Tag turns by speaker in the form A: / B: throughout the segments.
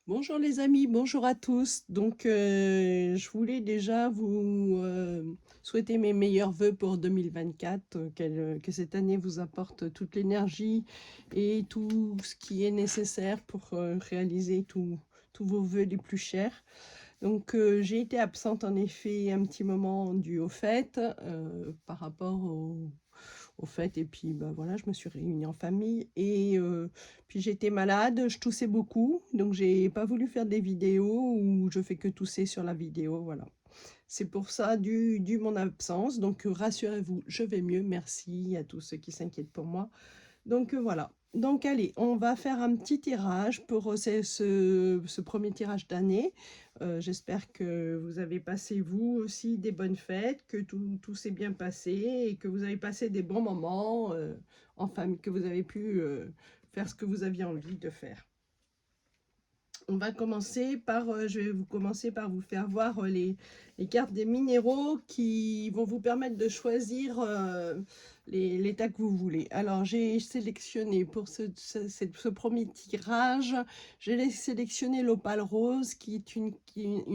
A: Bonjour les amis, bonjour à tous. Donc, je voulais déjà vous souhaiter mes meilleurs vœux pour 2024, que cette année vous apporte toute l'énergie et tout ce qui est nécessaire pour réaliser tous vos vœux les plus chers. Donc, j'ai été absente en effet un petit moment dû au fait, par rapport au fait. Et puis, bah, voilà, je me suis réunie en famille. Et puis, j'étais malade, je toussais beaucoup. Donc, j'ai pas voulu faire des vidéos où je fais que tousser sur la vidéo. Voilà. C'est pour ça, dû mon absence. Donc, rassurez-vous, je vais mieux. Merci à tous ceux qui s'inquiètent pour moi. Donc voilà. Donc allez, on va faire un petit tirage pour ce premier tirage d'année. J'espère que vous avez passé vous aussi des bonnes fêtes, que tout s'est bien passé et que vous avez passé des bons moments en famille, que vous avez pu faire ce que vous aviez envie de faire. On va commencer par, je vais commencer par vous faire voir les cartes des minéraux qui vont vous permettre de choisir l'état que vous voulez. Alors, j'ai sélectionné pour ce premier tirage, j'ai sélectionné l'opale rose qui est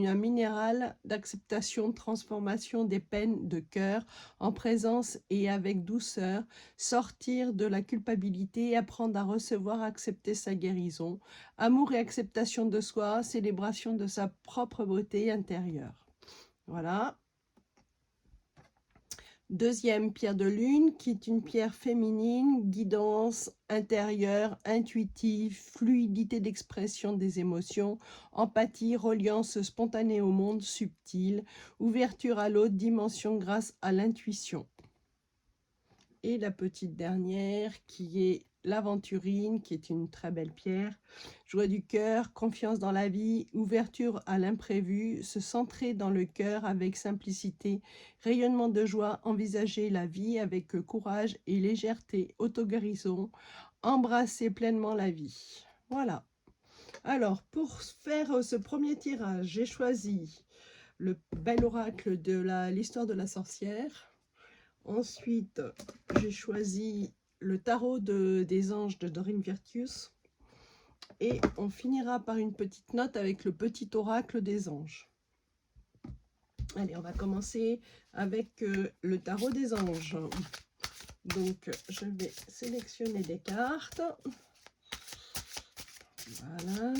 A: un minéral d'acceptation, de transformation des peines de cœur en présence et avec douceur, sortir de la culpabilité, apprendre à recevoir, accepter sa guérison. Amour et acceptation de soi, célébration de sa propre beauté intérieure. Voilà. Deuxième pierre de lune, qui est une pierre féminine, guidance intérieure, intuitive, fluidité d'expression des émotions, empathie, reliance spontanée au monde subtil, ouverture à l'autre dimension grâce à l'intuition. Et la petite dernière qui est l'aventurine, qui est une très belle pierre. Joie du cœur, confiance dans la vie, ouverture à l'imprévu, se centrer dans le cœur avec simplicité, rayonnement de joie, envisager la vie avec courage et légèreté, autoguérison, embrasser pleinement la vie. Voilà. Alors, pour faire ce premier tirage, j'ai choisi le bel oracle de l'histoire de la sorcière. Ensuite, j'ai choisi le tarot des anges de Doreen Virtue. Et on finira par une petite note avec le petit oracle des anges. Allez, on va commencer avec le tarot des anges. Donc, je vais sélectionner des cartes. Voilà.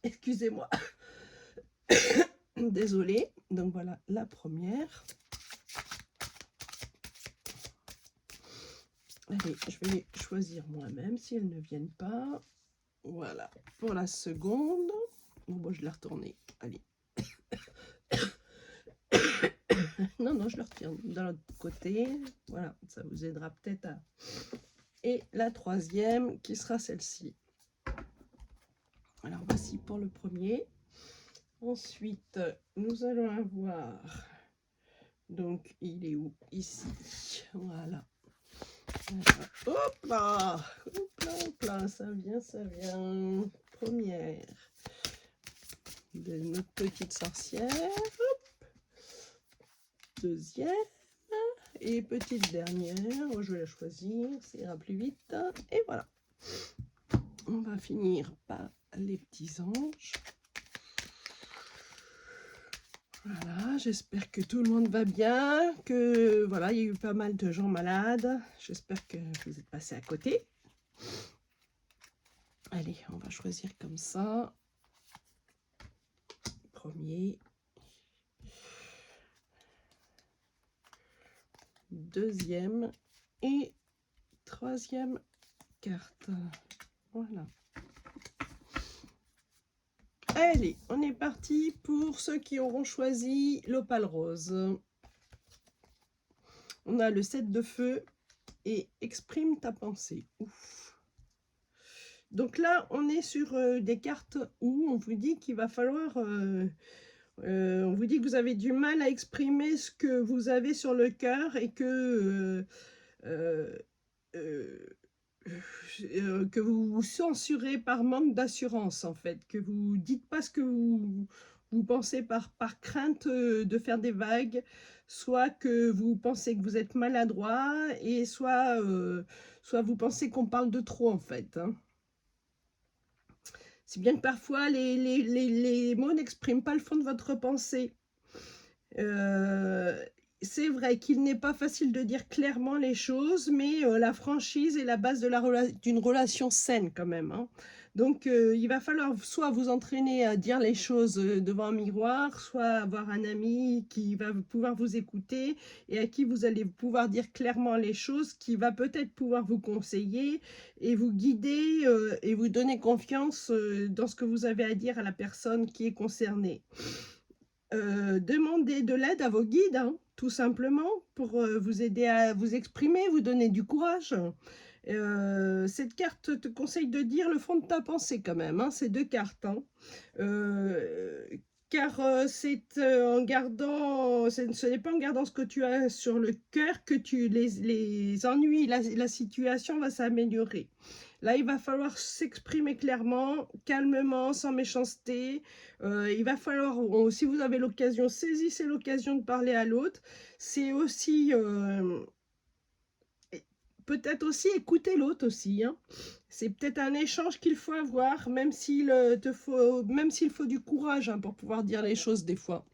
A: Excusez-moi. Désolée. Donc, voilà la première. Allez, je vais les choisir moi-même si elles ne viennent pas. Voilà. Pour la seconde. Bon, je l'ai retournée. Allez. Non, je le retire de l'autre côté. Voilà, ça vous aidera peut-être à... Et la troisième, qui sera celle-ci. Alors, voici pour le premier. Ensuite, nous allons avoir... Donc, il est où? Ici. Voilà. Hop là! Hop là, ça vient. Première de notre petite sorcière. Hop. Deuxième. Et petite dernière, je vais la choisir, ça ira plus vite. Et voilà. On va finir par les petits anges. Voilà, j'espère que tout le monde va bien, que voilà, il y a eu pas mal de gens malades. J'espère que vous êtes passés à côté. Allez, on va choisir comme ça. Premier. Deuxième et troisième carte. Voilà. Allez, on est parti pour ceux qui auront choisi l'opale rose. On a le 7 de feu et exprime ta pensée. Ouf. Donc là, on est sur des cartes où on vous dit qu'il va falloir... on vous dit que vous avez du mal à exprimer ce que vous avez sur le cœur et que vous vous censurez par manque d'assurance, en fait, que vous dites pas ce que vous pensez par crainte de faire des vagues, soit que vous pensez que vous êtes maladroit, et soit vous pensez qu'on parle de trop, en fait. Hein. Si bien que parfois les mots n'expriment pas le fond de votre pensée. C'est vrai qu'il n'est pas facile de dire clairement les choses, mais la franchise est la base de d'une relation saine quand même, hein. Donc il va falloir soit vous entraîner à dire les choses devant un miroir, soit avoir un ami qui va pouvoir vous écouter et à qui vous allez pouvoir dire clairement les choses, qui va peut-être pouvoir vous conseiller et vous guider et vous donner confiance dans ce que vous avez à dire à la personne qui est concernée. Demandez de l'aide à vos guides, hein, tout simplement, pour vous aider à vous exprimer, vous donner du courage. Cette carte te conseille de dire le fond de ta pensée quand même, hein, ces deux cartes. Hein. Car c'est en gardant, ce n'est pas en gardant ce que tu as sur le cœur que les ennuis, la situation va s'améliorer. Là, il va falloir s'exprimer clairement, calmement, sans méchanceté. Il va falloir, si vous avez l'occasion, saisissez l'occasion de parler à l'autre. C'est aussi, peut-être aussi écouter l'autre aussi. Hein. C'est peut-être un échange qu'il faut avoir, même s'il faut du courage hein, pour pouvoir dire les choses des fois.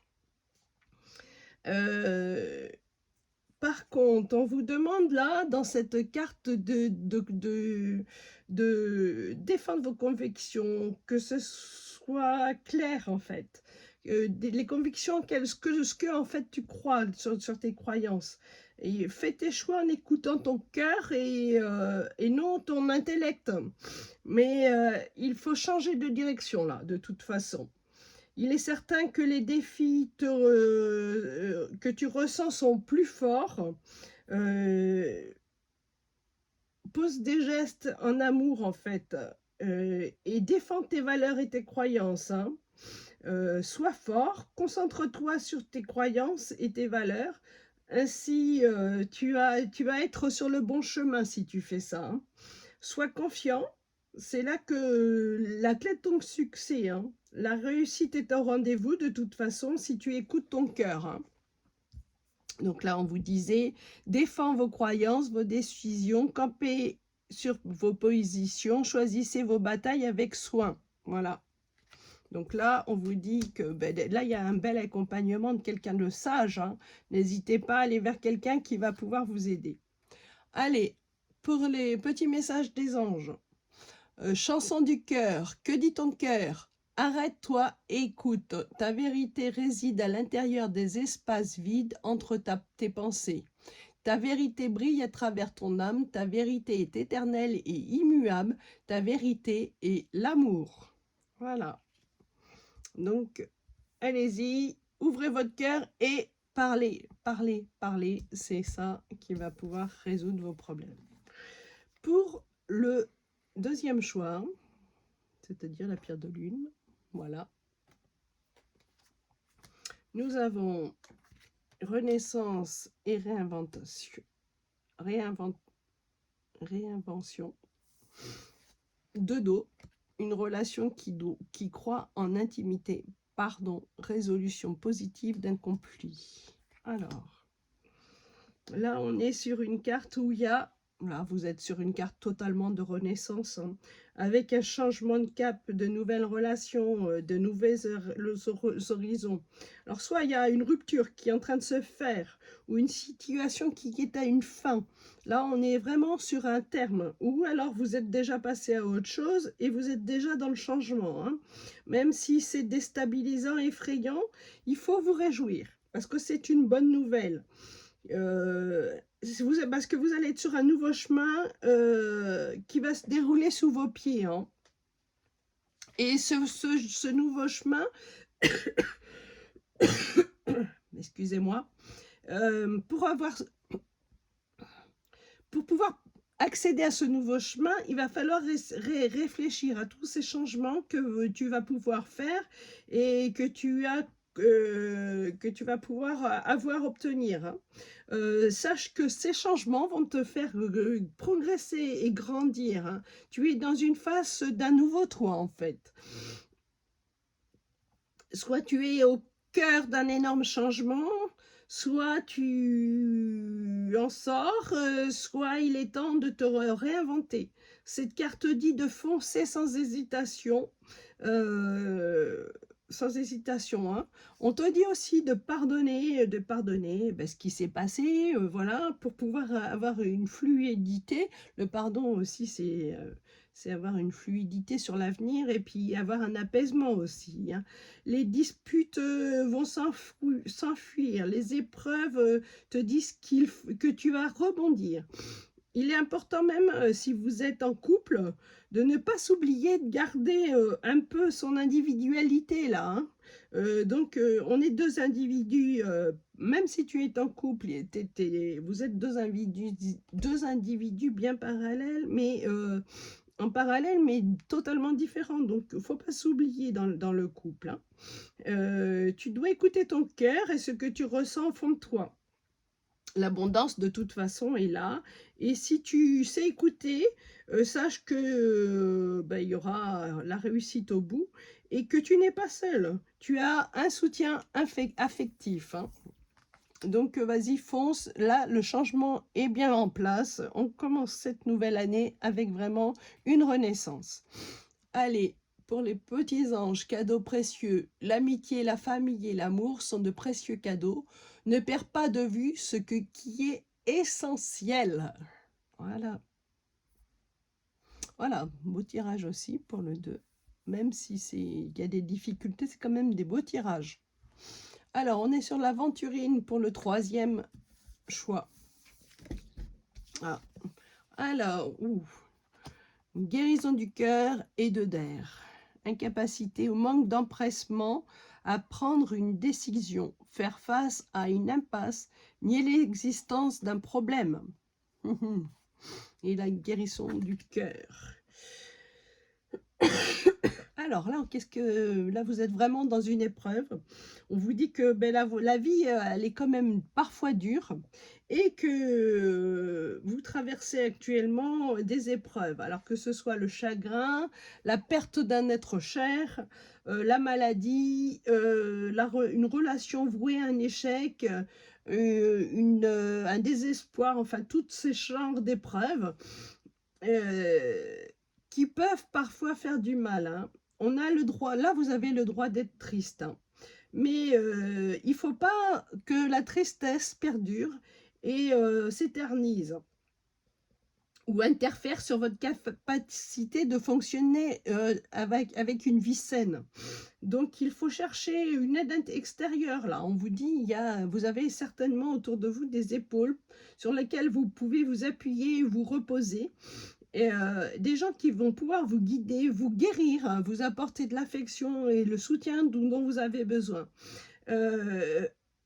A: Par contre, on vous demande là, dans cette carte de défendre vos convictions, que ce soit clair en fait. Les convictions, ce que en fait tu crois sur tes croyances. Et fais tes choix en écoutant ton cœur et non ton intellect. Mais il faut changer de direction là, de toute façon. Il est certain que les défis que tu ressens sont plus forts. Pose des gestes en amour, en fait, et défends tes valeurs et tes croyances. Hein. Sois fort, concentre-toi sur tes croyances et tes valeurs. Ainsi, tu vas être sur le bon chemin si tu fais ça. Hein. Sois confiant. C'est là que la clé de ton succès, hein. La réussite est au rendez-vous de toute façon si tu écoutes ton cœur. Hein. Donc là, on vous disait, défends vos croyances, vos décisions, campez sur vos positions, choisissez vos batailles avec soin. Voilà. Donc là, on vous dit que là, il y a un bel accompagnement de quelqu'un de sage. Hein. N'hésitez pas à aller vers quelqu'un qui va pouvoir vous aider. Allez, pour les petits messages des anges. Chanson du cœur, que dit ton cœur? Arrête-toi, écoute. Ta vérité réside à l'intérieur des espaces vides entre tes pensées. Ta vérité brille à travers ton âme. Ta vérité est éternelle et immuable. Ta vérité est l'amour. Voilà. Donc, allez-y, ouvrez votre cœur et parlez, parlez, parlez. C'est ça qui va pouvoir résoudre vos problèmes. Pour le deuxième choix, c'est-à-dire la pierre de lune, voilà. Nous avons renaissance et réinvention. De dos, une relation qui croit en intimité, pardon, résolution positive d'un conflit. Alors, là, on est sur une carte où il y a, là, vous êtes sur une carte totalement de renaissance, hein, avec un changement de cap, de nouvelles relations, de nouveaux horizons. Alors, soit il y a une rupture qui est en train de se faire, ou une situation qui est à une fin. Là, on est vraiment sur un terme, ou alors vous êtes déjà passé à autre chose et vous êtes déjà dans le changement. Hein. Même si c'est déstabilisant, effrayant, il faut vous réjouir, parce que c'est une bonne nouvelle. Parce que vous allez être sur un nouveau chemin qui va se dérouler sous vos pieds. Hein. Et ce nouveau chemin, excusez-moi, pour pouvoir accéder à ce nouveau chemin, il va falloir réfléchir à tous ces changements que tu vas pouvoir faire et que tu vas pouvoir obtenir. Hein. Sache que ces changements vont te faire progresser et grandir. Hein. Tu es dans une phase d'un nouveau toi, en fait. Soit tu es au cœur d'un énorme changement, soit tu en sors, soit il est temps de te réinventer. Cette carte dit de foncer sans hésitation. euh, Sans hésitation, hein. On te dit aussi de pardonner ben, ce qui s'est passé, voilà, pour pouvoir avoir une fluidité. Le pardon aussi, c'est avoir une fluidité sur l'avenir et puis avoir un apaisement aussi, hein. Les disputes vont s'enfuir. Les épreuves te disent que tu vas rebondir. Il est important même, si vous êtes en couple, de ne pas s'oublier de garder un peu son individualité là, hein. Donc, on est deux individus, même si tu es en couple, vous êtes deux individus bien parallèles, mais en parallèle, mais totalement différents. Donc, il ne faut pas s'oublier dans le couple, hein. Tu dois écouter ton cœur et ce que tu ressens au fond de toi. L'abondance, de toute façon, est là. Et si tu sais écouter, sache que ben, il y aura la réussite au bout et que tu n'es pas seul. Tu as un soutien affectif, hein. Donc, vas-y, fonce. Là, le changement est bien en place. On commence cette nouvelle année avec vraiment une renaissance. Allez, pour les petits anges, cadeaux précieux, l'amitié, la famille et l'amour sont de précieux cadeaux. Ne perds pas de vue qui est essentiel. Voilà. Voilà, beau tirage aussi pour le 2. Même si il y a des difficultés, c'est quand même des beaux tirages. Alors, on est sur l'aventurine pour le 3e choix. Ah. Alors, guérison du cœur et de d'air. Incapacité ou manque d'empressement à prendre une décision, faire face à une impasse, nier l'existence d'un problème. Et la guérison du cœur. Alors là, là, vous êtes vraiment dans une épreuve. On vous dit que ben, la vie, elle est quand même parfois dure et que vous traversez actuellement des épreuves. Alors que ce soit le chagrin, la perte d'un être cher, la maladie, une relation vouée à un échec, un désespoir, enfin, tous ces genres d'épreuves qui peuvent parfois faire du mal, hein. On a le droit, là vous avez le droit d'être triste, hein. Mais il ne faut pas que la tristesse perdure et s'éternise ou interfère sur votre capacité de fonctionner avec une vie saine. Donc, il faut chercher une aide extérieure. Là, on vous dit, vous avez certainement autour de vous des épaules sur lesquelles vous pouvez vous appuyer, vous reposer. Et, des gens qui vont pouvoir vous guider, vous guérir, hein, vous apporter de l'affection et le soutien dont vous avez besoin.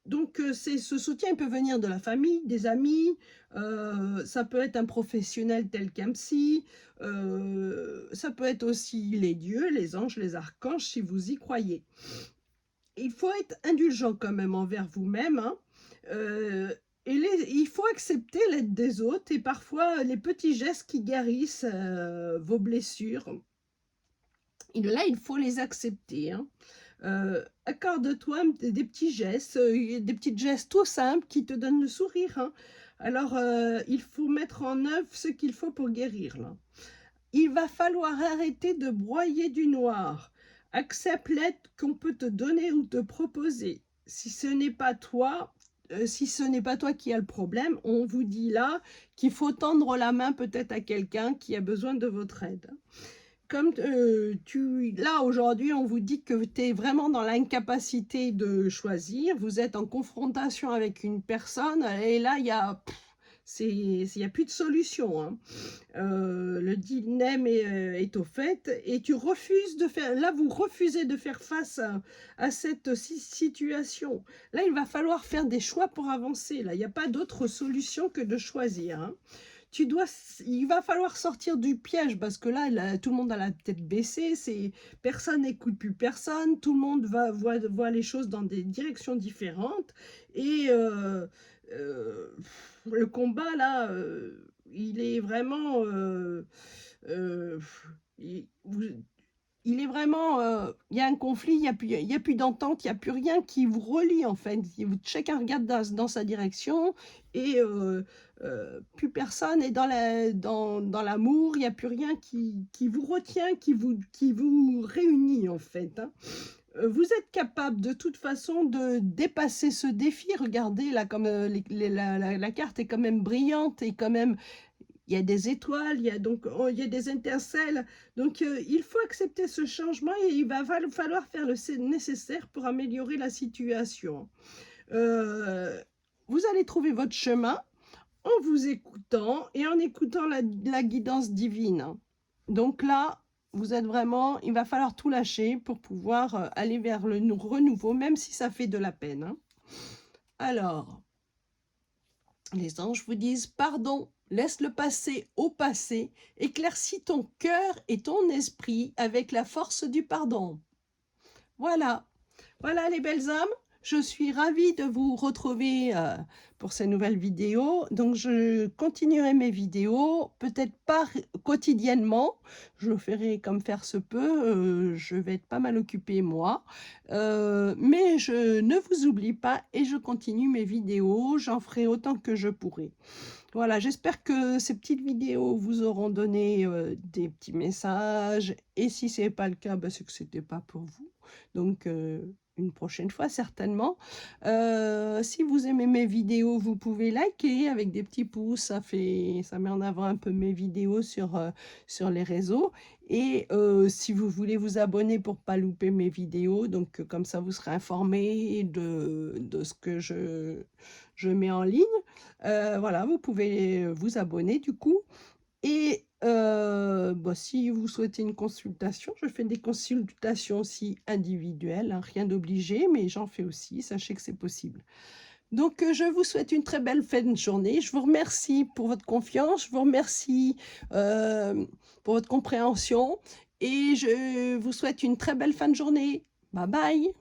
A: Donc, ce soutien peut venir de la famille, des amis, ça peut être un professionnel tel qu'un psy, ça peut être aussi les dieux, les anges, les archanges, si vous y croyez. Il faut être indulgent quand même envers vous-même, hein. Il faut accepter l'aide des autres et parfois les petits gestes qui guérissent vos blessures. Et là, il faut les accepter, hein. Accorde-toi des petits gestes, des petits gestes tout simples qui te donnent le sourire, hein. Alors, il faut mettre en œuvre ce qu'il faut pour guérir, là. Il va falloir arrêter de broyer du noir. Accepte l'aide qu'on peut te donner ou te proposer. Si ce n'est pas toi qui as le problème, on vous dit là qu'il faut tendre la main peut-être à quelqu'un qui a besoin de votre aide. Comme là aujourd'hui, on vous dit que tu es vraiment dans l'incapacité de choisir, vous êtes en confrontation avec une personne et là, il y a plus de solution, hein. Le dilemme est au fait et tu refuses de faire, là vous refusez de faire face à cette situation. Là, il va falloir faire des choix pour avancer. Là, il n'y a pas d'autre solution que de choisir, hein. Il va falloir sortir du piège parce que là, tout le monde a la tête baissée, personne n'écoute plus personne, tout le monde voit les choses dans des directions différentes et le combat là, il est vraiment, il est vraiment, il y a un conflit, il y a plus d'entente, il y a plus rien qui vous relie en fait. Chacun regarde dans sa direction et plus personne est dans l'amour, il y a plus rien qui vous retient, qui vous réunit en fait, hein. Vous êtes capable de toute façon de dépasser ce défi. Regardez là comme, la carte est quand même brillante et quand même il y a des étoiles, il y a donc il y a des étincelles. Donc il faut accepter ce changement et il va falloir faire le nécessaire pour améliorer la situation. Heu, vous allez trouver votre chemin en vous écoutant et en écoutant la guidance divine. Donc là, vous êtes vraiment il va falloir tout lâcher pour pouvoir, aller vers le renouveau, même si ça fait de la peine, hein. Alors, les anges vous disent: «Pardon, laisse le passé au passé, éclaircis ton cœur et ton esprit avec la force du pardon». Voilà. Voilà les belles âmes, je suis ravie de vous retrouver pour ces nouvelles vidéos. Donc je continuerai mes vidéos, peut-être pas quotidiennement, je ferai comme faire se peut, je vais être pas mal occupée moi. Mais je ne vous oublie pas et je continue mes vidéos, j'en ferai autant que je pourrai. Voilà, j'espère que ces petites vidéos vous auront donné des petits messages. Et si ce n'est pas le cas, bah, c'est que ce n'était pas pour vous. Donc, une prochaine fois, certainement. Si vous aimez mes vidéos, vous pouvez liker avec des petits pouces. Ça met en avant un peu mes vidéos sur les réseaux. Et si vous voulez vous abonner pour ne pas louper mes vidéos, donc comme ça, vous serez informé de ce que je mets en ligne. Voilà, vous pouvez vous abonner du coup et bah, si vous souhaitez une consultation, je fais des consultations aussi individuelles, hein, rien d'obligé, mais j'en fais aussi, sachez que c'est possible. Donc je vous souhaite une très belle fin de journée. Je vous remercie pour votre confiance, je vous remercie, pour votre compréhension et je vous souhaite une très belle fin de journée. Bye bye.